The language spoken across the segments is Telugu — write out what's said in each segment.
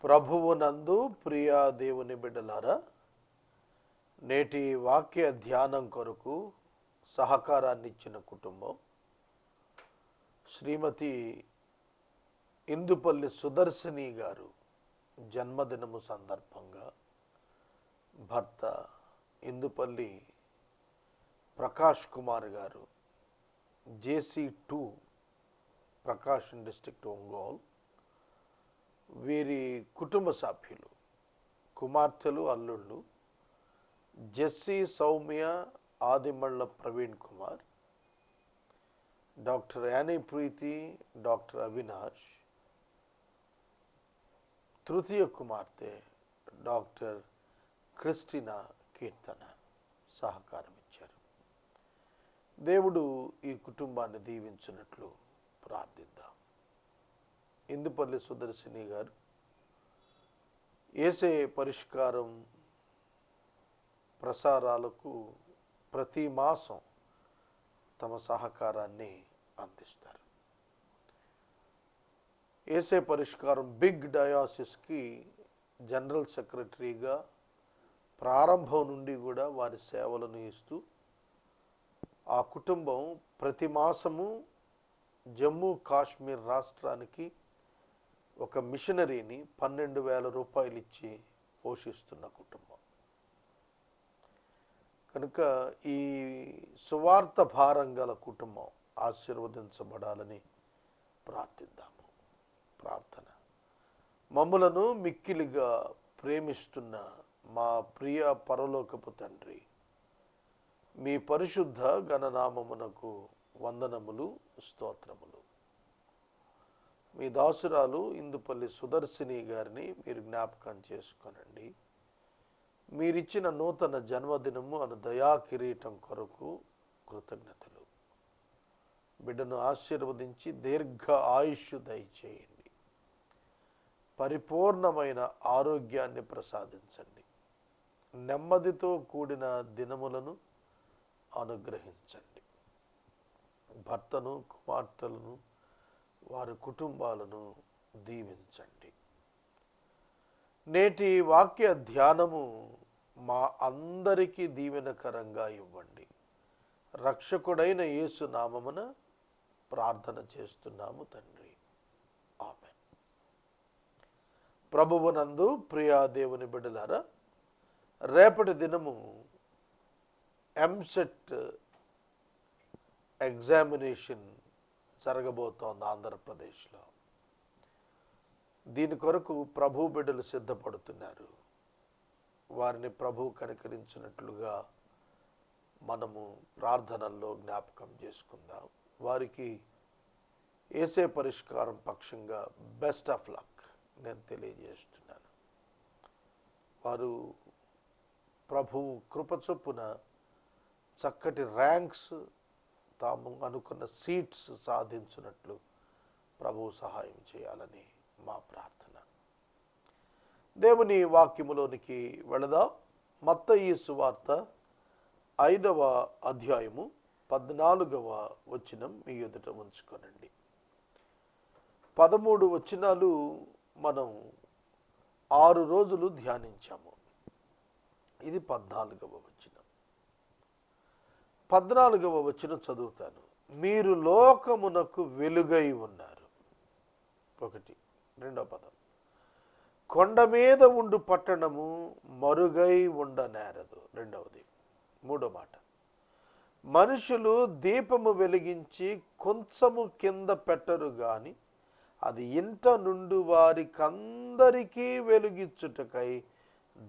ప్రభువునందు ప్రియ దేవుని బిడ్డలారా, నేటి వాక్య ధ్యానం కొరకు సహకారాన్ని ఇచ్చిన కుటుంబం శ్రీమతి ఇందుపల్లి సుదర్శిని గారు జన్మదినము సందర్భంగా భర్త ఇందుపల్లి ప్రకాష్ కుమార్ గారు JC2 ప్రకాశం డిస్ట్రిక్ట్ ఒంగోలు, వీరి కుటుంబ సభ్యులు కుమార్తెలు అల్లుళ్ళు Jessie Soumya Adimalla Praveen Kumar, doctor Annie Preethi, doctor Avinash, తృతీయ కుమార్తె డాక్టర్ క్రిస్టినా కీర్తన సహకారం ఇచ్చారు. దేవుడు ఈ కుటుంబాన్ని దీవించినట్లు ప్రార్థిద్దాం. ఇందుపల్లి సుదర్శిని గారు యేసే పరిష్కారం ప్రసారాలకు ప్రతి మాసం తమ సహకారాన్ని అందిస్తారు. యేసే పరిష్కారం బిగ్ డయాసిస్కి జనరల్ సెక్రటరీగా ప్రారంభం నుండి కూడా వారి సేవలను ఇస్తూ ఆ కుటుంబం ప్రతి మాసము జమ్మూ కాశ్మీర్ రాష్ట్రానికి ఒక మిషనరీని 12,000 రూపాయలు ఇచ్చి పోషిస్తున్న కుటుంబం కనుక ఈ సువార్త భారం గల కుటుంబం ఆశీర్వదించబడాలని ప్రార్థిద్దాము. ప్రార్థన. మమ్ములను మిక్కిలిగా ప్రేమిస్తున్న మా ప్రియ పరలోకపు తండ్రి, మీ పరిశుద్ధ ఘననామమునకు వందనములు, స్తోత్రములు. మీ దాసురాలు ఇందుపల్లి సుదర్శిని గారిని మీరు జ్ఞాపకం చేసుకోనండి. మీరిచ్చిన నూతన జన్మదినము అను దయా కిరీటం కొరకు కృతజ్ఞతలు. బిడ్డను ఆశీర్వదించి దీర్ఘ ఆయుష్ దయచేయండి. పరిపూర్ణమైన ఆరోగ్యాన్ని ప్రసాదించండి. నెమ్మదితో కూడిన దినములను అనుగ్రహించండి. భర్తను, కుమార్తెలను, వారి కుటుంబాలను దీవించండి. నేటి వాక్య ధ్యానము మా అందరికీ దీవెనకరంగా ఇవ్వండి. రక్షకుడైన యేసు నామమున ప్రార్థన చేస్తున్నాము తండ్రి, ఆమేన్. ప్రభువునందు ప్రియా దేవుని బిడ్డలారా, రేపటి దినము ఎంసెట్ ఎగ్జామినేషన్ జరగబోతోంది ఆంధ్రప్రదేశ్లో. దీని కొరకు ప్రభు బిడ్డలు సిద్ధపడుతున్నారు. వారిని ప్రభు కనికరించినట్లుగా మనము ప్రార్థనల్లో జ్ఞాపకం చేసుకుందాం. వారికి యేసే పరిష్కారం పక్షంగా బెస్ట్ ఆఫ్ లక్ నేను తెలియజేస్తున్నాను. వారు ప్రభు కృపచొప్పున చక్కటి ర్యాంక్స్, తాము అనుకున్న సీట్స్ సాధించినట్లు ప్రభు సహాయం చేయాలని మా ప్రార్థన. దేవుని వాక్యములోనికి వెళదాం. మత్తయి సువార్త 5వ అధ్యాయము 14వ వచనం మీ ఎదుట ఉంచుకోనండి. 13 వచనాలు మనం 6 రోజులు ధ్యానించాము. ఇది 14వ వచనం. 14వ వచనం చదువుతాను. మీరు లోకమునకు వెలుగై ఉన్నారు. 1. రెండవ పదం, కొండ మీద ఉండు పట్టణము మరుగై ఉండనేరదు. 2వది. 3వ మాట, మనుషులు దీపము వెలిగించి కొంచెము కింద పెట్టరు గాని అది ఇంట నుండి వారికందరికీ వెలుగిచ్చుటకై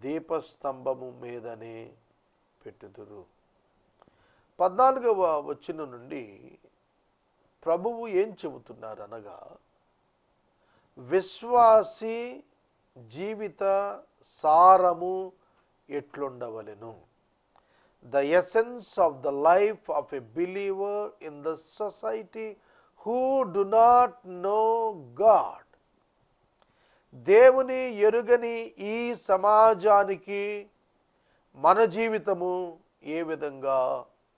దీపస్తంభము మీదనే పెట్టుదురు. 14వ వచనం నుండి ప్రభువు ఏం చెబుతున్నారనగా, విశ్వాసి జీవిత సారము ఎట్లుండవలెను. The essence of the life of a believer in the society who do not know God. దేవుని ఎరుగని ఈ సమాజానికి మన జీవితము ఏ విధంగా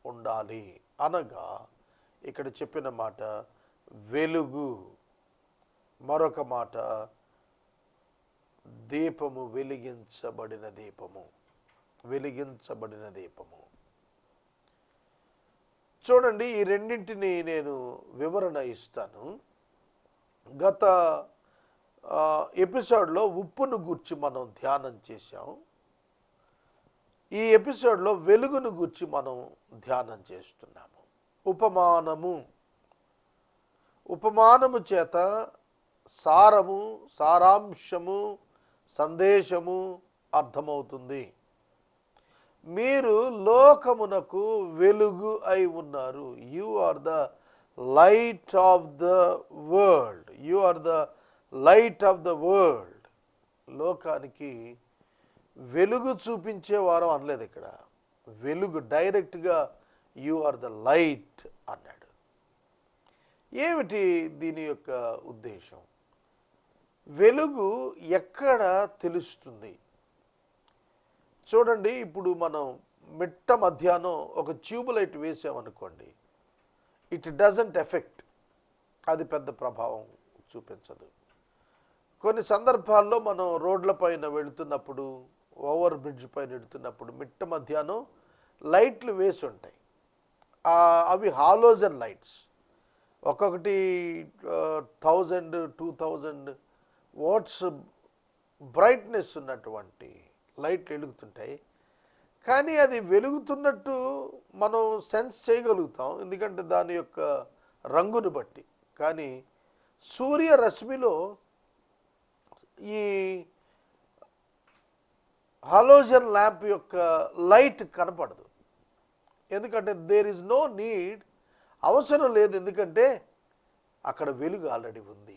ఉండాలి అనగా, ఇక్కడ చెప్పిన మాట వెలుగు, మరొక మాట దీపము వెలిగించబడిన దీపము, వెలిగించబడిన దీపము. చూడండి, ఈ రెండింటిని నేను వివరణ ఇస్తాను. గత ఎపిసోడ్లో ఉప్పును గూర్చి మనం ధ్యానం చేశాం. ఈ ఎపిసోడ్లో వెలుగును గూర్చి మనం ధ్యానం చేస్తున్నాము. ఉపమానము చేత సారము, సారాంశము, సందేశము అర్థమవుతుంది. మీరు లోకమునకు వెలుగు అయి ఉన్నారు. You are the light of the world. You are the light of the world. లోకానికి వెలుగు చూపించే వారం అనలేదు ఇక్కడ. వెలుగు డైరెక్ట్గా యు ఆర్ ద లైట్ అన్నాడు. ఏమిటి దీని యొక్క ఉద్దేశం? వెలుగు ఎక్కడ తెలుస్తుంది? చూడండి, ఇప్పుడు మనం మిట్ట మధ్యాహ్నం ఒక ట్యూబ్ లైట్ వేసామనుకోండి, ఇట్ డజంట్ ఎఫెక్ట్, అది పెద్ద ప్రభావం చూపించదు. కొన్ని సందర్భాల్లో మనం రోడ్ల పైన వెళుతున్నప్పుడు, ఓవర్ బ్రిడ్జ్ పైన వెళుతున్నప్పుడు మిట్ట మధ్యాహ్నం లైట్లు వేసి ఉంటాయి. అవి హాలోజన్ లైట్స్. ఒక్కొక్కటి 1000, 2000 వాట్స్ బ్రైట్నెస్ ఉన్నటువంటి లైట్లు వెలుగుతుంటాయి. కానీ అది వెలుగుతున్నట్టు మనం సెన్స్ చేయగలుగుతాం, ఎందుకంటే దాని యొక్క రంగును బట్టి. కానీ సూర్యరశ్మిలో ఈ హాలోజన్ ల్యాంప్ యొక్క లైట్ కనపడదు. ఎందుకంటే దేర్ ఈజ్ నో నీడ్, అవసరం లేదు, ఎందుకంటే అక్కడ వెలుగు ఆల్రెడీ ఉంది.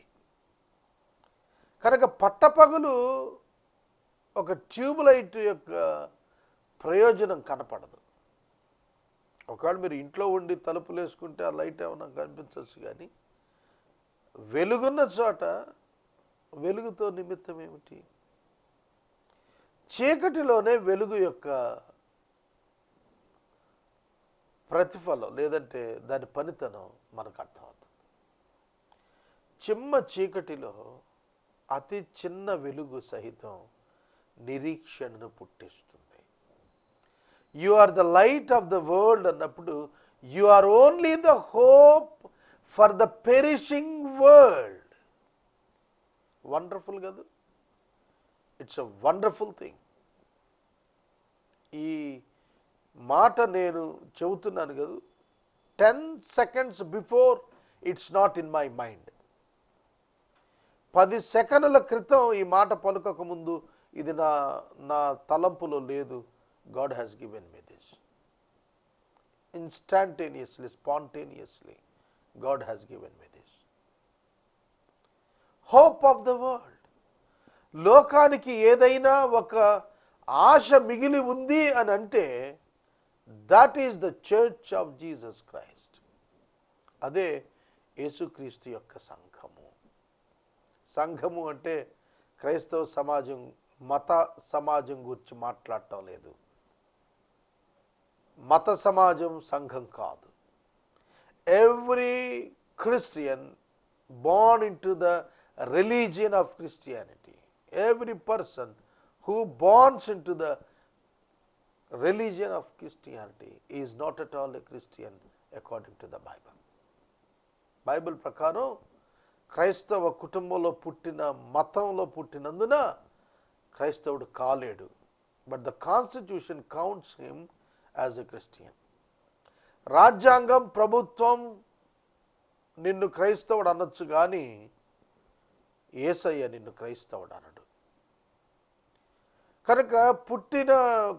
కనుక పట్టపగలు ఒక ట్యూబ్ లైట్ యొక్క ప్రయోజనం కనపడదు. ఒకవేళ మీరు ఇంట్లో ఉండి తలుపులు వేసుకుంటే ఆ లైట్ ఏమైనా కనిపించవచ్చు, కానీ వెలుగున్న చోట వెలుగుతో నిమిత్తం ఏమిటి? చీకటిలోనే వెలుగు యొక్క ప్రతిఫలం లేదంటే దాని పనితనం మనకు అర్థమవుతుంది. చిమ్మ చీకటిలో అతి చిన్న వెలుగు సహితం నిరీక్షణను పుట్టిస్తుంది. You are the light of the world అన్నప్పుడు you are only the hope for the perishing world. Wonderful కదా? It's a wonderful thing. ఈ మాట నేను చెబుతున్నాను కదా, 10 seconds before it's not in my mind. 10 సెకన్ల క్రితం ఈ మాట పలుకక ముందు ఇది నా తలంపులో లేదు. God has given me this instantaneously, spontaneously. God has given me this hope of the world. లోకానికి ఏదైనా ఒక ఆశ మిగిలి ఉంది అని అంటే that is the church of Jesus Christ. అదే యేసుక్రీస్తు యొక్క సంఘము. సంఘము అంటే క్రైస్తవ సమాజం, మత సమాజం గురించి మాట్లాడటం లేదు. మత సమాజం సంఘం కాదు. Every Christian born into the religion of Christianity, every person who borns into the religion of Christianity is not at all a Christian according to the Bible. Bible ప్రకారం క్రైస్తవ కుటుంబంలో పుట్టిన, మతంలో పుట్టినందున క్రైస్తవుడు కాలేడు. But the constitution counts him as a Christian. రాజ్యాంగం, ప్రభుత్వం నిన్ను క్రైస్తవుడు అనొచ్చు, కానీ యేసయ్య నిన్ను క్రైస్తవుడు అనడు. కనుక పుట్టిన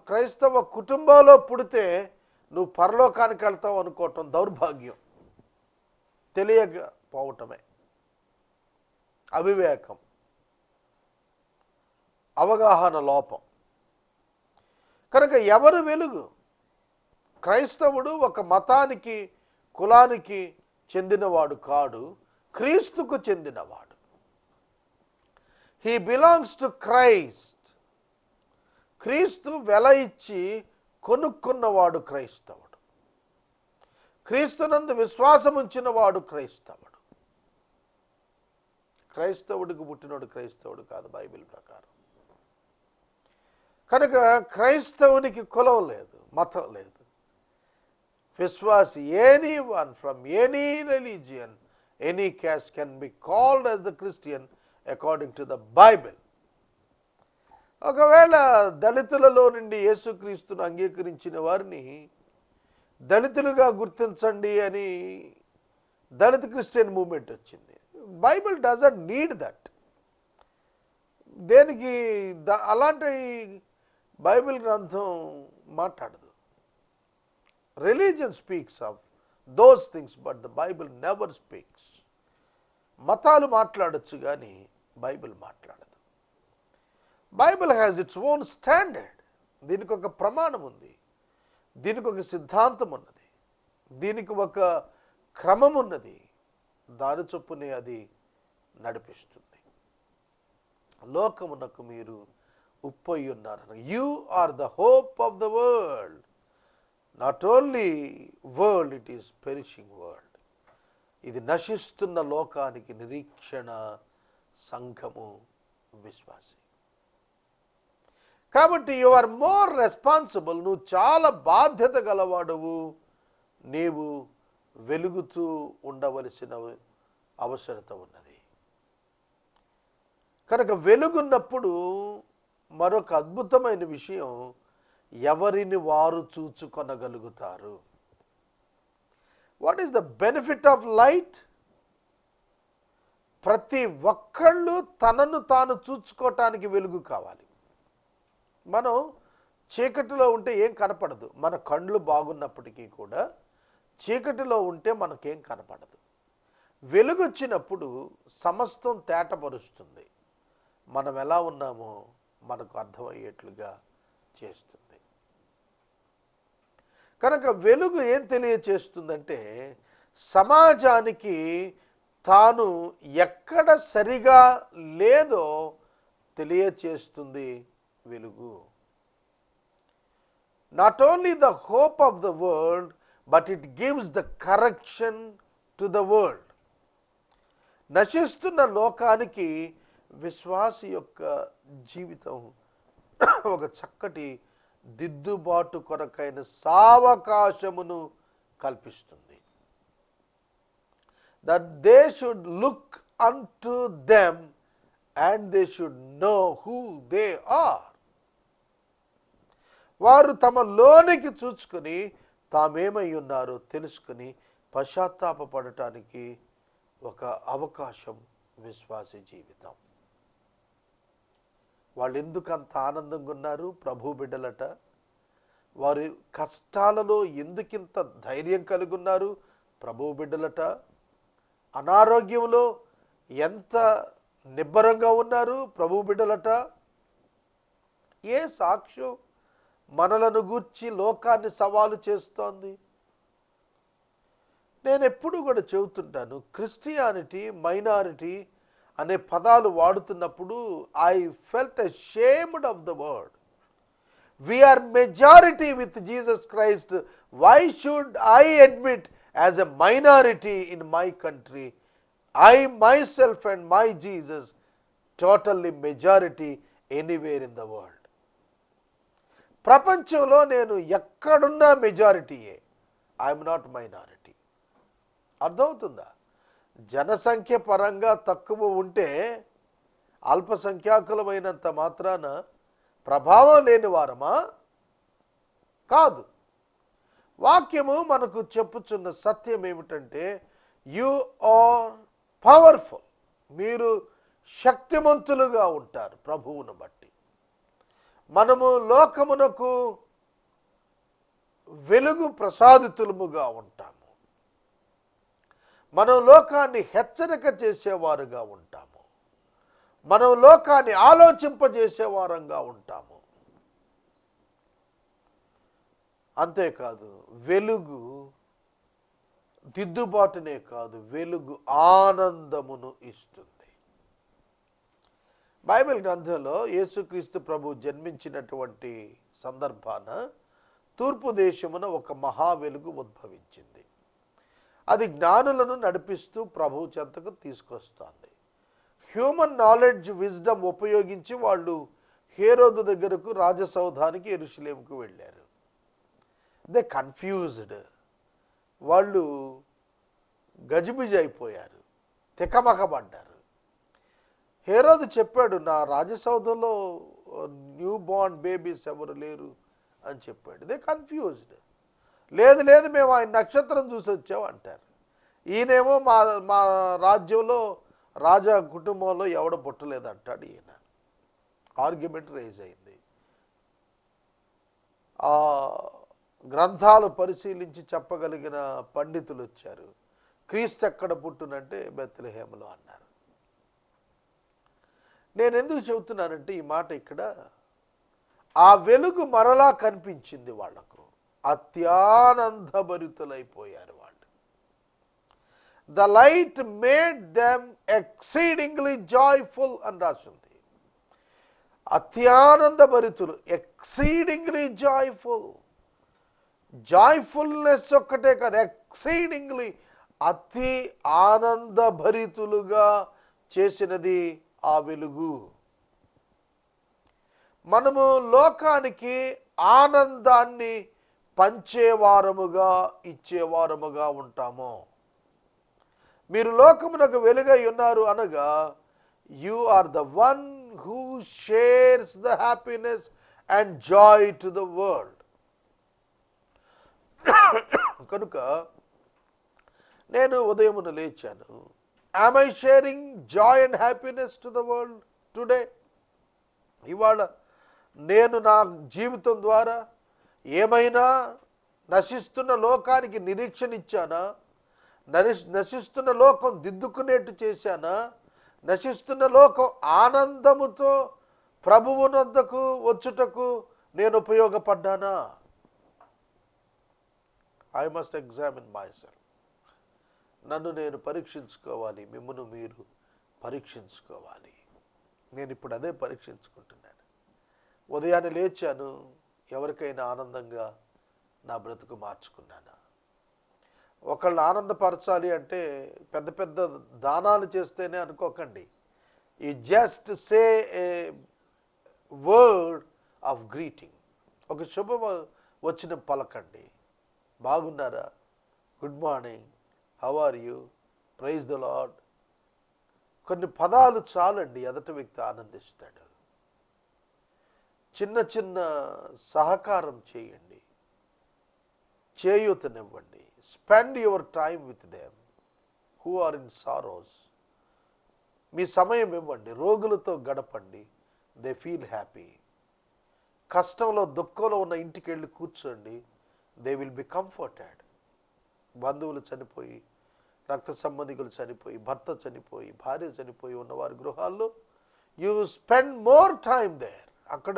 క్రైస్తవ కుటుంబంలో పుడితే నువ్వు పరలోకానికి వెళ్తావు అనుకోవటం దౌర్భాగ్యం, తెలియకపోవటమే, అవివేకం, అవగాహన లోపం. కనుక ఎవరు వెలుగు? క్రైస్తవుడు ఒక మతానికి, కులానికి చెందినవాడు కాడు, క్రీస్తుకు చెందినవాడు. He belongs to Christ. క్రీస్తు వెల ఇచ్చి కొనుక్కున్నవాడు క్రైస్తవుడు. క్రీస్తునందు విశ్వాసం ఉంచిన వాడు క్రైస్తవుడు. క్రైస్తవుడికి పుట్టినోడు క్రైస్తవుడు కాదు బైబిల్ ప్రకారం. కనుక క్రైస్తవునికి కులం లేదు, మతం లేదు. విశ్వాసి, any one from any religion, any caste can be called as the Christian according to the Bible. ఒకవేళ దళితులలో నుండి యేసుక్రీస్తును అంగీకరించిన వారిని దళితులుగా గుర్తించండి అని దళిత క్రిస్టియన్ మూవ్మెంట్ వచ్చింది. Bible doesn't need that. దేనికి అలాంటి బైబిల్ గ్రంథం మాట్లాడదు. Religion speaks of those things but the Bible never speaks. మతాలు మాట్లాడచ్చు కానీ బైబిల్ మాట్లాడదు. Bible has its own standard. దీనికి ఒక ప్రమాణం ఉంది, దీనికి ఒక సిద్ధాంతం ఉన్నది, దీనికి ఒక క్రమం ఉన్నది. దాని చొప్పునే అది నడిపిస్తుంది. లోకమునకు మీరు ఉప్పై ఉన్నారు. You are the hope of the world. Not only world, it is perishing world. ఇది నశిస్తున్న లోకానికి నిరీక్షణ సంఘము, విశ్వాసి. కాబట్టి యు ఆర్ మోర్ రెస్పాన్సిబుల్. నువ్వు చాలా బాధ్యత గలవాడవు. నీవు వెలుగుతూ ఉండవలసిన అవసరత ఉన్నది. కనుక వెలుగున్నప్పుడు మరొక అద్భుతమైన విషయం, ఎవరిని వారు చూచుకొనగలుగుతారు. What is the benefit of light? ప్రతి ఒక్కళ్ళు తనను తాను చూచుకోవటానికి వెలుగు కావాలి. మనం చీకటిలో ఉంటే ఏం కనపడదు. మన కళ్ళు బాగున్నప్పటికీ కూడా చీకటిలో ఉంటే మనకేం కనపడదు. వెలుగు వచ్చినప్పుడు సమస్తం తేటపరుస్తుంది. మనం ఎలా ఉన్నామో మనకు అర్థమయ్యేట్లుగా చేస్తుంది. కనుక వెలుగు ఏం తెలియచేస్తుందంటే, సమాజానికి తాను ఎక్కడ సరిగా లేదో తెలియచేస్తుంది వెలుగు. Not only the hope of the world, but it gives the correction to the world. నశిస్తున్న లోకానికి విశ్వాసి యొక్క జీవితం ఒక చక్కటి దిద్దుబాటు కొరకైన సావకాశమును కల్పిస్తుంది. That they should look unto them and they should know who they are. వారు తమ లోనికి చూచుకొని తామేమై ఉన్నారో తెలుసుకుని పశ్చాత్తాపపడటానికి ఒక అవకాశం విశ్వాసి జీవితం. వాళ్ళు ఎందుకు అంత ఆనందంగా ఉన్నారు? ప్రభు బిడ్డలట. వారి కష్టాలలో ఎందుకింత ధైర్యం కలిగి ఉన్నారు? ప్రభు బిడ్డలట. అనారోగ్యంలో ఎంత నిబ్బరంగా ఉన్నారు? ప్రభు బిడ్డలట. ఏ సాక్ష్యం మనలను గూర్చి లోకాన్ని సవాలు చేస్తోంది? నేను ఎప్పుడు కూడా చెబుతుంటాను, క్రిస్టియానిటీ, మైనారిటీ అనే పదాలు వాడుతున్నప్పుడు I felt ashamed of the word. We are majority with Jesus Christ. Why should I admit as a minority in my country? I myself and my Jesus totally majority anywhere in the world. ప్రపంచంలో నేను ఎక్కడున్నా మెజారిటీయే. I'm not minority. అర్థమవుతుందా? జనసంఖ్య పరంగా తక్కువ ఉంటే అల్పసంఖ్యాకులమైనంత మాత్రాన ప్రభావం లేని వారమా? కాదు. వాక్యము మనకు చెప్పుచున్న సత్యం ఏమిటంటే, యు ఆర్ పవర్ఫుల్. మీరు శక్తిమంతులుగా ఉంటారు ప్రభువును బట్టి. మనము లోకమునకు వెలుగు ప్రసాదితులముగా ఉంటాము. మనం లోకాన్ని హెచ్చరిక చేసేవారుగా ఉంటాము. మనం లోకాన్ని ఆలోచింపజేసేవారంగా ఉంటాము. అంతేకాదు, వెలుగు దిద్దుబాటునే కాదు, వెలుగు ఆనందమును ఇస్తుంది. బైబిల్ గ్రంథంలో యేసుక్రీస్తు ప్రభు జన్మించినటువంటి సందర్భాన తూర్పు దేశమున ఒక మహా వెలుగు ఉద్భవించింది. అది జ్ఞానులను నడిపిస్తూ ప్రభు చెంతకు తీసుకొస్తుంది. హ్యూమన్ నాలెడ్జ్, విజ్డమ్ ఉపయోగించి వాళ్ళు హేరోదు దగ్గరకు రాజసౌధానికి యెరూషలేముకు వెళ్ళారు. దే కన్ఫ్యూజ్డ్, వాళ్ళు గజిబిజి అయిపోయారు, తికమకబడ్డారు. హేరోదు చెప్పాడు, నా రాజసౌధంలో న్యూ బార్న్ బేబీస్ ఎవరు లేరు అని చెప్పాడు. They confused. లేదు లేదు, మేము ఆయన నక్షత్రం చూసి వచ్చాము అంటారు. ఈయనేమో మా మా రాజ్యంలో రాజా కుటుంబంలో ఎవడ పుట్టలేదు అంటాడు ఈయన. ఆర్గ్యుమెంట్ రేజ్ అయింది. ఆ గ్రంథాలు పరిశీలించి చెప్పగలిగిన పండితులు వచ్చారు. క్రీస్తు ఎక్కడ పుట్టునంటే బెత్లెహేములో అన్నారు. నేను ఎందుకు చెబుతున్నానంటే ఈ మాట, ఇక్కడ ఆ వెలుగు మరలా కనిపించింది వాళ్లకు, అత్యానందభరితులైపోయారు వాళ్ళు. The light made them exceedingly joyful అని రాసింది. అత్యానందభరితులు, ఎక్సీడింగ్లీ జాయ్ఫుల్. జాయ్ఫుల్నెస్ ఒక్కటే కాదు, ఎక్సీడింగ్లీ, అతి ఆనందభరితులుగా చేసినది ఆ వెలుగు. మనము లోకానికి ఆనందాన్ని పంచేవారముగా ఇచ్చేవారముగా ఉంటాము. మీరు లోకమునకు వెలుగై ఉన్నారు అనగా you are the one who shares the happiness and joy to the world. కనుక నేను ఉదయమున లేచాను. am I sharing joy and happiness to the world today? ఇవాళ నేను నా జీవితం ద్వారా ఏమైనా నశిస్తున్న లోకానికి నిరీక్షణ ఇచ్చానా? నశిస్తున్న లోకం దిద్దుకునేట్టు చేశానా? నశిస్తున్న లోకం ఆనందముతో ప్రభువునొద్దకు వచ్చుటకు నేను ఉపయోగపడ్డానా? I must examine my self. నన్ను నేను పరీక్షించుకోవాలి, మిమ్మల్ని మీరు పరీక్షించుకోవాలి. నేను ఇప్పుడు అదే పరీక్షించుకుంటున్నాను. ఉదయాన్నే లేచాను, ఎవరికైనా ఆనందంగా నా బ్రతుకు మార్చుకున్నాను. ఒకళ్ళని ఆనందపరచాలి అంటే పెద్ద పెద్ద దానాలు చేస్తేనే అనుకోకండి. You just say a word of greeting, ఒక శుభ వచ్చిన పలకండి. బాగున్నారా, good morning, how are you, praise the lord. కొన్ని పదాలు చాలండి, ఎదుటి వ్యక్తి ఆనందిస్తాడు. చిన్న చిన్న సహకారం చేయండి, చేయూతనివ్వండి. Spend your time with them who are in sorrows. మీ సమయం ఇవ్వండి, రోగులతో గడపండి, దే ఫీల్ హ్యాపీ. కష్టంలో దుఃఖంలో ఉన్న ఇంటికి వెళ్ళి కూర్చోండి, దే విల్ బి కంఫర్టెడ్. బంధువులు చనిపోయి, రక్త సంబంధికులు చనిపోయి, భర్త చనిపోయి, భార్య చనిపోయి ఉన్నవారి గృహాల్లో you spend more time there. అక్కడ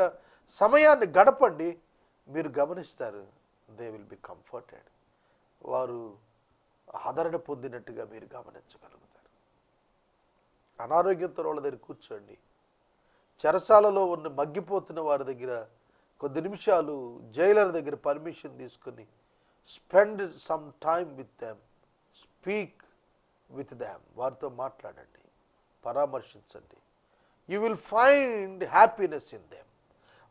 సమయాన్ని గడపండి, మీరు గమనిస్తారు, దే విల్ బి కంఫర్టెడ్. వారు ఆదరణ పొందినట్టుగా మీరు గమనించగలుగుతారు. అనారోగ్యంతో వాళ్ళ దగ్గర కూర్చోండి. చెరసాలలో ఉన్న మగ్గిపోతున్న వారి దగ్గర కొద్ది నిమిషాలు, జైలర్ దగ్గర పర్మిషన్ తీసుకుని spend some time with them, speak with them. వారితో మాట్లాడండి, పరామర్శించండి. You will find happiness in them.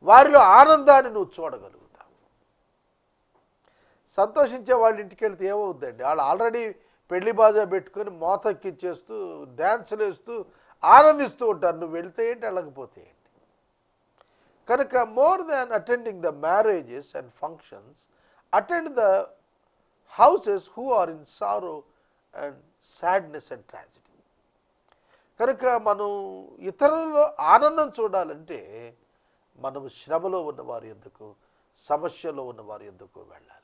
వారిలో ఆనందాన్ని నువ్వు చూడగలుగుతావు. సంతోషించే వాళ్ళ ఇంటికి వెళ్తే ఏమవుద్దండి, వాళ్ళు ఆల్రెడీ పెళ్లి బాజా పెట్టుకొని మోతెక్కిచ్చేస్తూ డ్యాన్సులు వేస్తూ ఆనందిస్తూ ఉంటారు. నువ్వు వెళ్తే ఏంటి, వెళ్ళకపోతే ఏంటి. కనుక more than attending the marriages and functions, attend the houses who are in sorrow and sadness and tragedy. కనుక మనం ఇతరులలో ఆనందం చూడాలంటే మనం శ్రమలో ఉన్న వారి యొద్దకు, సమస్యలో ఉన్న వారి యొద్దకు వెళ్ళాలి.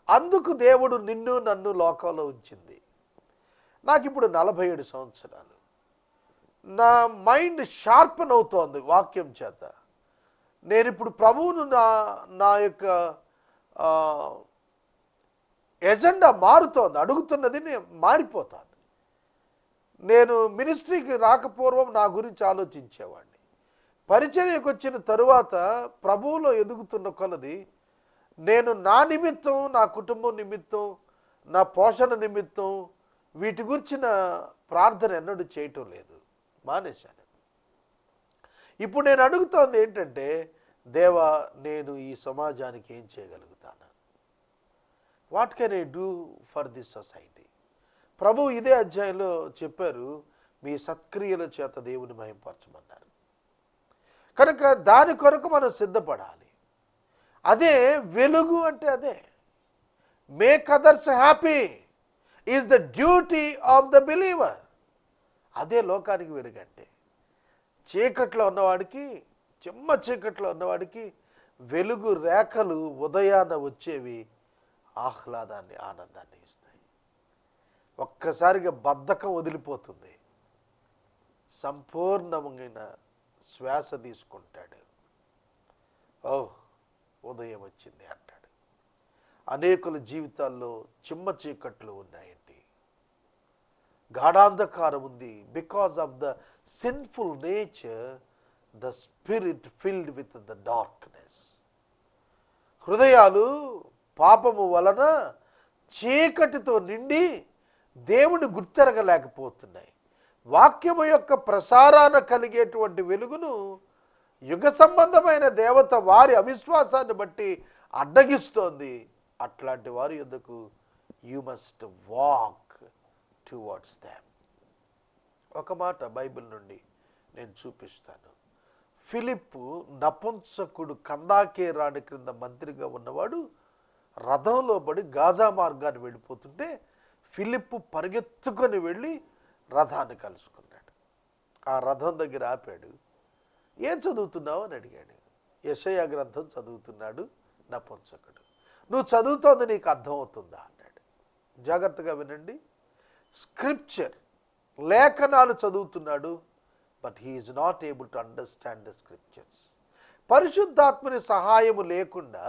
అందుకు దేవుడు నిన్ను నన్ను లోకంలో ఉంచింది. నాకు ఇప్పుడు 47 సంవత్సరాలు. నా మైండ్ షార్పన్ అవుతోంది వాక్యం చేత. నేను ఇప్పుడు ప్రభువును నా యొక్క ఎజెండా మారుతోంది, అడుగుతున్నది మారిపోతుంది. నేను మినిస్ట్రీకి రాకపూర్వం నా గురించి ఆలోచించేవాడిని. పరిచర్యకు వచ్చిన తరువాత ప్రభువులో ఎదుగుతున్న కొలది నేను నా నిమిత్తం, నా కుటుంబం నిమిత్తం, నా పోషణ నిమిత్తం వీటి గురించిన ప్రార్థన ఎన్నడూ చేయటం లేదు, మానేశాను. ఇప్పుడు నేను అడుగుతోంది ఏంటంటే, దేవా నేను ఈ సమాజానికి ఏం చేయగలుగుతాను? What can I do for this society? ప్రభు ఇదే అధ్యాయంలో చెప్పారు, మీ సత్క్రియల చేత దేవుని మహింపరచమన్నారు. కనుక దాని కొరకు మనం సిద్ధపడాలి. అదే వెలుగు అంటే అదే. Make others happy is the duty of the believer. అదే లోకానికి వెలుగంటే. చీకట్లో ఉన్నవాడికి, చిమ్మ చీకట్లో ఉన్నవాడికి వెలుగు రేఖలు ఉదయాన వచ్చేవి ఆహ్లాదాన్ని, ఆనందాన్ని ఇస్తాయి. ఒక్కసారిగా బద్ధకం వదిలిపోతుంది, సంపూర్ణమైన శ్వాస తీసుకుంటాడు. ఓహ్ ఉదయం వచ్చింది అంటాడు. అనేకుల జీవితాల్లో చిమ్మ చీకట్లు ఉన్నాయండి, గాఢాంధకారం ఉంది. Because of the sinful nature the spirit field with the darkness. హృదయాలు పాపము వలన చీకటితో నిండి దేవుని గుర్తెరగలేకపోతున్నాయి. వాక్యము యొక్క ప్రసారాన కలిగేటువంటి వెలుగును యుగ సంబంధమైన దేవత వారి అవిశ్వాసాన్ని బట్టి అడ్డగిస్తోంది. అట్లాంటి వారి యొద్దకు you must walk towards them. ఒక మాట బైబిల్ నుండి నేను చూపిస్తాను. ఫిలిప్పు నపుంసకుడు, కందాకే రాణి క్రింద మంత్రిగా ఉన్నవాడు రథంలో పడి గాజా మార్గాన్ని వెళ్ళిపోతుంటే ఫిలిప్పు పరిగెత్తుకొని వెళ్ళి రథాన్ని కలుసుకున్నాడు. ఆ రథం దగ్గర ఆపాడు. ఏం చదువుతున్నావు అని అడిగాడు. యెషయా గ్రంథం చదువుతున్నాడు నపుంసకుడు. నువ్వు చదువుతోంది నీకు అర్థమవుతుందా అన్నాడు. జాగ్రత్తగా వినండి. స్క్రిప్చర్, లేఖనాలు చదువుతున్నాడు, but he is not able to understand the scriptures. పరిశుద్ధాత్మని సహాయము లేకుండా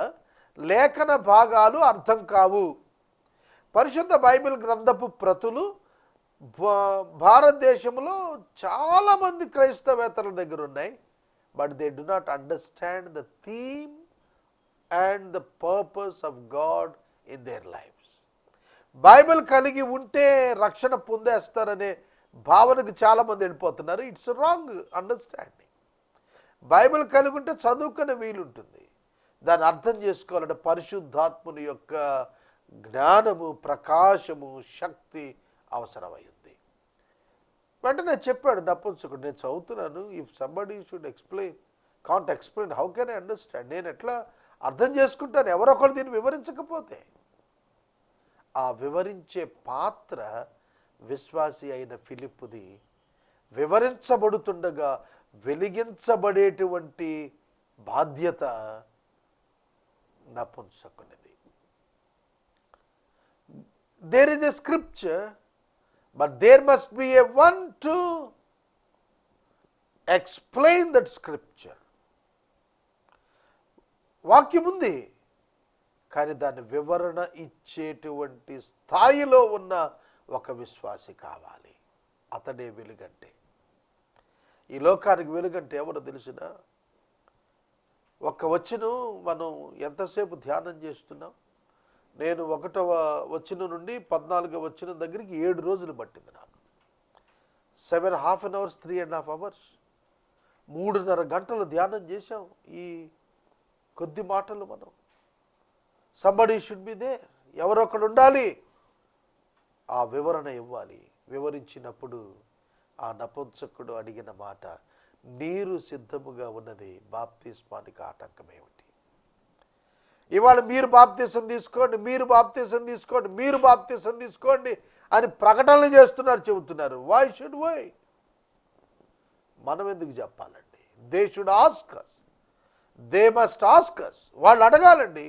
లేఖన భాగాలు అర్థం కావు. పరిశుద్ధ బైబిల్ గ్రంథపు ప్రతులు భారతదేశంలో చాలామంది క్రైస్తవేతరుల దగ్గర ఉన్నాయి, but they do not understand the theme and the purpose of God in there lifes. Bible కలిగి ఉంటే రక్షణ పొందేస్తారనే భావనకు చాలామంది వెళ్ళిపోతున్నారు. It's wrong understanding. బైబిల్ కలిగి ఉంటే చదువుకునే వీలుంటుంది. దాన్ని అర్థం చేసుకోవాలంటే పరిశుద్ధాత్ముని యొక్క జ్ఞానము, ప్రకాశము, శక్తి అవసరమైంది. వెంటనే చెప్పాడు నపుంసకుడు, నేను చదువుతున్నాను, if somebody should explain, can't explain, how can I understand? నేను ఎట్లా అర్థం చేసుకుంటాను ఎవరొకరు దీన్ని వివరించకపోతే? ఆ వివరించే పాత్ర విశ్వాసి అయిన ఫిలిప్పుది. వివరించబడుతుండగా వెలిగించబడేటువంటి బాధ్యత నపుంసకునిది. There is a scripture, but there must be a one to explain that scripture. వాక్యం ఉంది, కానీ దాని వివరణ ఇచ్చేటువంటి స్థాయిలో ఉన్న ఒక విశ్వాసి కావాలి. అతడే వెలుగంటే. ఈ లోకానికి వెలుగంటే ఎవరో తెలిసిన? ఒక్క వచనం మనం ఎంతసేపు ధ్యానం చేస్తున్నాం. నేను 1వ వచనం నుండి 14వ వచనం దగ్గరికి 7 రోజులు పట్టింది నాకు. 7.5 hours, 3.5 hours, 3.5 గంటలు ధ్యానం చేశాం. ఈ కొద్ది మాటలు మనం సంబడీ షుడ్ బి దేర్, ఎవరొకడు ఉండాలి, ఆ వివరణ ఇవ్వాలి. వివరించినప్పుడు ఆ నపుంసకుడు అడిగిన మాట, నీరు సిద్ధముగా ఉన్నది, బాప్తిస్మానికి ఆటంకం ఏమిటి? ఇవాళ మీరు బాప్తిసం తీసుకోండి, మీరు బాప్తిసం తీసుకోండి, మీరు బాప్తిసం తీసుకోండి అని ప్రకటనలు చేస్తున్నారు, చెబుతున్నారు. Why should why? మనం ఎందుకు చెప్పాలండి? They should ask us, they must ask us. వాళ్ళు అడగాలండి,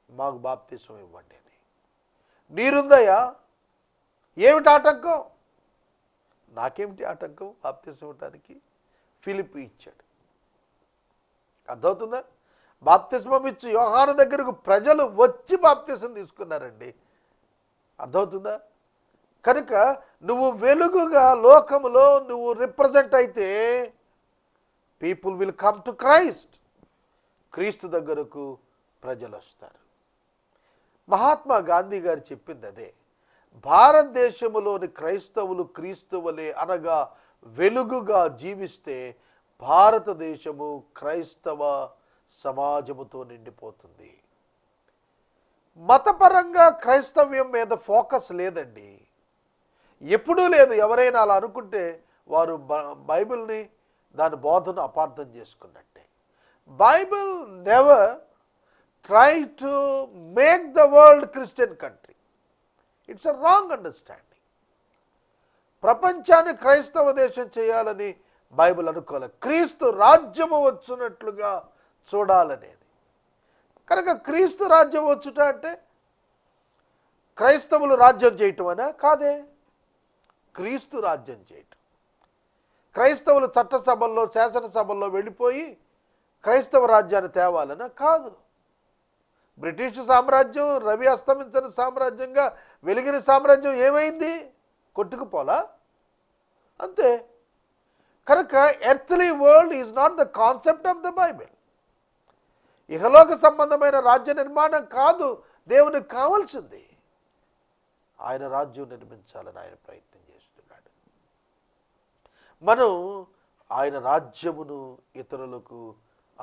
మాకు బాప్తిసం ఇవ్వండి అని. నీరుందయ్యా, ఏమిటి ఆటంకం? నాకేమిటి ఆటంకం బాప్తిసం ఇవ్వటానికి? ఫిలిప్పు ఇచ్చాడు. అర్థమవుతుందా? బాప్తిస్మం ఇచ్చి యోహాను దగ్గరకు ప్రజలు వచ్చి బాప్తిసం తీసుకున్నారండి. అర్థమవుతుందా? కనుక నువ్వు వెలుగుగా లోకములో నువ్వు రిప్రజెంట్ అయితే people will come to Christ. క్రీస్తు దగ్గరకు ప్రజలు వస్తారు. మహాత్మా గాంధీ గారు చెప్పింది అదే. భారతదేశంలోని క్రైస్తవులు క్రీస్తువులే అనగా వెలుగుగా జీవిస్తే భారతదేశము క్రైస్తవ సమాజముతో నిండిపోతుంది. మతపరంగా క్రైస్తవ్యం మీద ఫోకస్ లేదండి, ఎప్పుడూ లేదు. ఎవరైనా అలా అనుకుంటే వారు బైబిల్ని దాని బోధను అపార్థం చేసుకున్నట్టే. Bible never try to make the world Christian country. It's a wrong understanding. ప్రపంచాన్ని క్రైస్తవ దేశం చేయాలని బైబిల్ అనుకోవాలి. క్రీస్తు రాజ్యము వచ్చినట్లుగా చూడాలనేది. కనుక క్రీస్తు రాజ్యం వచ్చుట అంటే క్రైస్తవులు రాజ్యం చేయటం అనా? కాదే. క్రీస్తు రాజ్యం చేయటం. క్రైస్తవులు చట్టసభల్లో శాసనసభల్లో వెళ్ళిపోయి క్రైస్తవ రాజ్యాన్ని తేవాలనా? కాదు. బ్రిటిష్ సామ్రాజ్యం రవి అస్తమించిన సామ్రాజ్యంగా వెలిగిన సామ్రాజ్యం ఏమైంది? కొట్టుకుపోలా, అంతే. కనుక earthly world is not the concept of the Bible. ఇహలోక సంబంధమైన రాజ్య నిర్మాణం కాదు దేవునికి కావాల్సింది. ఆయన రాజ్యం నిర్మించాలని ఆయన ప్రయత్నం చేస్తున్నాడు. మనం ఆయన రాజ్యమును ఇతరులకు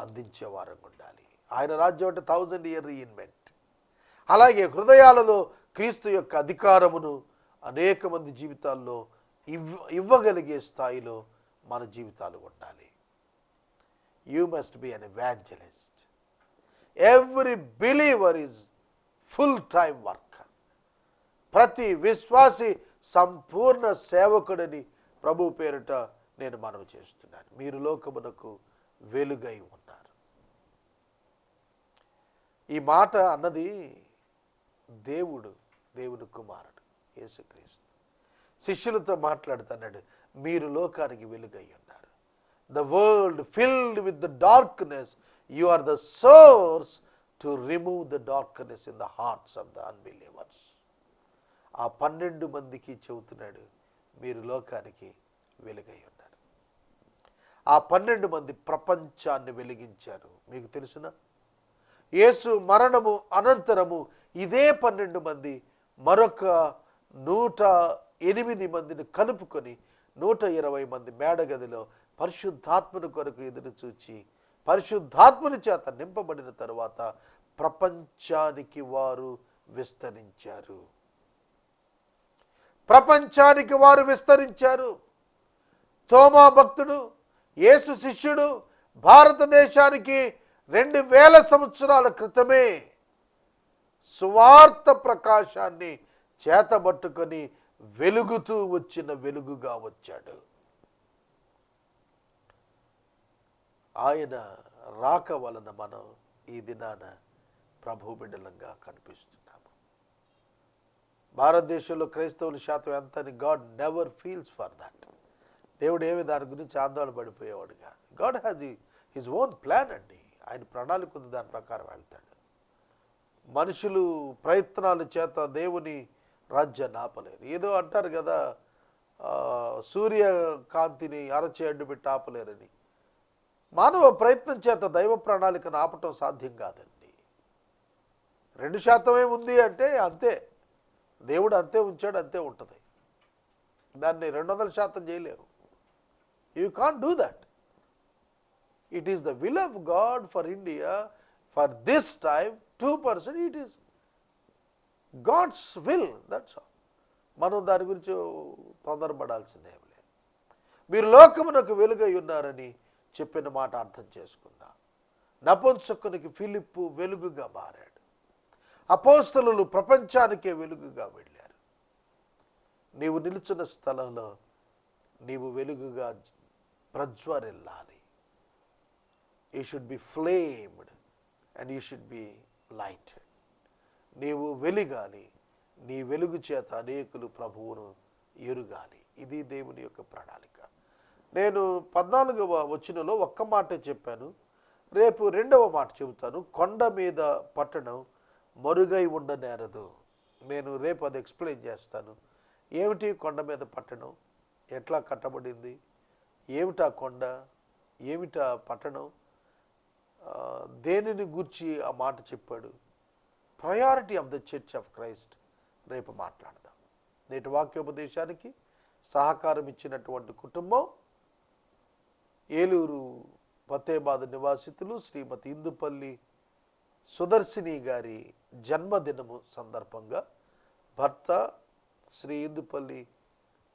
అందించే వారంగా ఉండాలి. ఆయన రాజ్యం అంటే 1000 year రీఇన్వెంట్. అలాగే హృదయాలలో క్రీస్తు యొక్క అధికారమును అనేక మంది జీవితాల్లో ఇవ్వగలిగే స్థాయిలో మన జీవితాలు ఉండాలి. You must be an evangelist. Every believer is full time worker. ప్రతి విశ్వాసి సంపూర్ణ సేవకుడని ప్రభు పేరిట నేను మనవి చేస్తున్నాను. మీరు లోకమునకు వెలుగై ఉన్నారు. ఈ మాట అన్నది దేవుని కుమారుడు యేసుక్రీస్తు శిష్యులతో మాట్లాడుతున్నాడు. మీరు లోకానికి వెలుగై ఉన్నారు. The world filled with the darkness, you are the source to remove the darkness in the hearts of the unbelievers. ఆ 12 మందికి చెబుతున్నాడు, మీరు లోకానికి వెలుగై ఉన్నారు. ఆ 12 మంది ప్రపంచాన్ని వెలిగించారు. మీకు తెలుసునా? యేసు మరణము అనంతరము ఇదే 12 మంది మరొక 108 మందిని కలుపుకొని 120 మంది మేడగదిలో పరిశుద్ధాత్మను కొరకు ఎదురు చూచి పరిశుద్ధాత్మని చేత నింపబడిన తరువాత ప్రపంచానికి వారు విస్తరించారు. ప్రపంచానికి వారు విస్తరించారు. తోమా భక్తుడు, యేసు శిష్యుడు భారతదేశానికి 2000 సంవత్సరాల క్రితమే సువార్త ప్రకాశాన్ని చేతబట్టుకొని వెలుగుతూ వచ్చిన వెలుగుగా వచ్చాడు. ఆయన రాక వలన మనం ఈ దినాన ప్రభు బిడ్డలంగా కనిపిస్తున్నాము. భారతదేశంలో క్రైస్తవుల శాతం ఎంత అని God never feels for that. దేవుడు ఏమి దాని గురించి ఆందోళన పడిపోయేవాడుగా. God has his own plan అండి. ఆయన ప్రణాళిక ఉంది, దాని ప్రకారం వెళ్తాడు. మనుషులు ప్రయత్నాల చేత దేవుని రాజ్యాన్ని ఆపలేరు. ఏదో అంటారు కదా, సూర్యకాంతిని అరచి అడ్డుపెట్టి ఆపలేరని. మానవ ప్రయత్నం చేత దైవ ప్రణాళికను ఆపటం సాధ్యం కాదండి. 2% ఉంది అంటే అంతే, దేవుడు అంతే ఉంచాడు, అంతే ఉంటుంది. దాన్ని 200% చేయలేరు. You can't do that. It is the will of God for India for this time 2%. It is God's will, that's all. మనం దాని గురించి తొందరపడాల్సిందేం లేదు. మీరు లోకమునకు వెలుగై ఉన్నారని చెప్పిన మాట అర్థం చేసుకుందాం. నపుంసకునికి ఫిలిప్పు వెలుగుగా మారాడు. అపోస్తలులు ప్రపంచానికే వెలుగుగా వెళ్ళారు. నీవు నిలుచున్న స్థలంలో నీవు వెలుగుగా ప్రజ్వరిల్లాలి. You should be flamed and you should be lighted. నీవు వెలిగాలి. నీ వెలుగు చేత అనేకులు ప్రభువును ఎరుగాలి. ఇది దేవుని యొక్క ప్రణాళిక. నేను 14వ వచనంలో ఒక్క మాటే చెప్పాను. రేపు 2వ మాట చెబుతాను. కొండ మీద పట్టణం మరుగై ఉండనేరదు. నేను రేపు అది ఎక్స్ప్లెయిన్ చేస్తాను. ఏమిటి కొండ మీద పట్టణం, ఎట్లా కట్టబడింది, ఏమిటా కొండ, ఏమిటా పట్టణం, దేనిని గూర్చి ఆ మాట చెప్పాడు, priority of the church of Christ రేపు మాట్లాడదాం. నేటి వాక్యోపదేశానికి సహకారం ఇచ్చినటువంటి కుటుంబం ఏలూరు ఫతేబాద్ నివాసితులు శ్రీమతి ఇందుపల్లి సుదర్శిని గారి జన్మదినము సందర్భంగా భర్త శ్రీ ఇందుపల్లి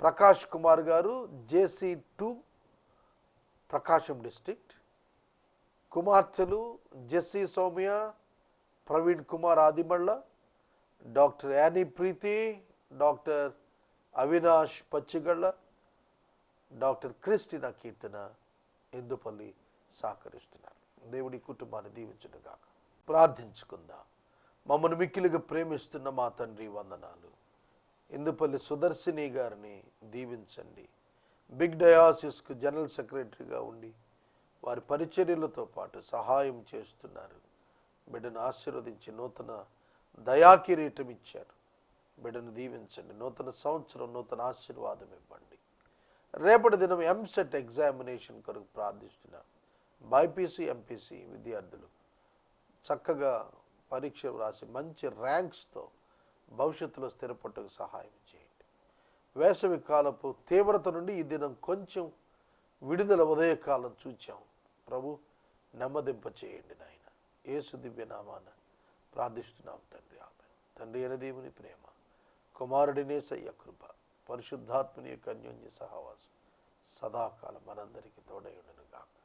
ప్రకాష్ కుమార్ గారు JC2 ప్రకాశం డిస్ట్రిక్ట్, కుమార్తెలు Jessie Soumya, Praveen Kumar Adimalla, doctor Annie Preethi, doctor Avinash Pachigalla, doctor Christina Keerthana Indupalli సహకరిస్తున్నారు. దేవుడి కుటుంబాన్ని దీవించునుగాక. ప్రార్థించుకుందాం. మమ్మల్ని మిక్కిలిగా ప్రేమిస్తున్న మా తండ్రి వందనాలు. ఇందుపల్లి సుదర్శిని గారిని దీవించండి. బిగ్ డయాసిస్కు జనరల్ సెక్రటరీగా ఉండి వారి పరిచర్యలతో పాటు సహాయం చేస్తున్నారు. బిడ్డను ఆశీర్వదించి నూతన దయాకిరీటం ఇచ్చారు. బిడ్డను దీవించండి. నూతన సంవత్సరం నూతన ఆశీర్వాదం ఇవ్వండి. రేపటి దినం ఎంసెట్ ఎగ్జామినేషన్ కొరకు ప్రార్థిస్తున్నాం. బైపీసీ ఎంపీసీ విద్యార్థులు చక్కగా పరీక్ష రాసి మంచి ర్యాంక్స్తో భవిష్యత్తులో స్థిరపట్టుకు సహాయం చేయండి. వేసవి కాలపు తీవ్రత నుండి ఈ దినం కొంచెం విడుదల ఉదయకాలం చూచాం. ప్రభు నెమ్మదింప చేయండి నాయన. యేసు దివ్య నామాన ప్రార్థిస్తున్నాం తండ్రి. ఆమేన్. తండ్రి అయిన దేవుని ప్రేమ, కుమారుడినే యేసయ్య కృప, పరిశుద్ధాత్మని యొక్క అన్యోన్య సహవాసం సదాకాలం మనందరికీ తోడై ఉండును గాక.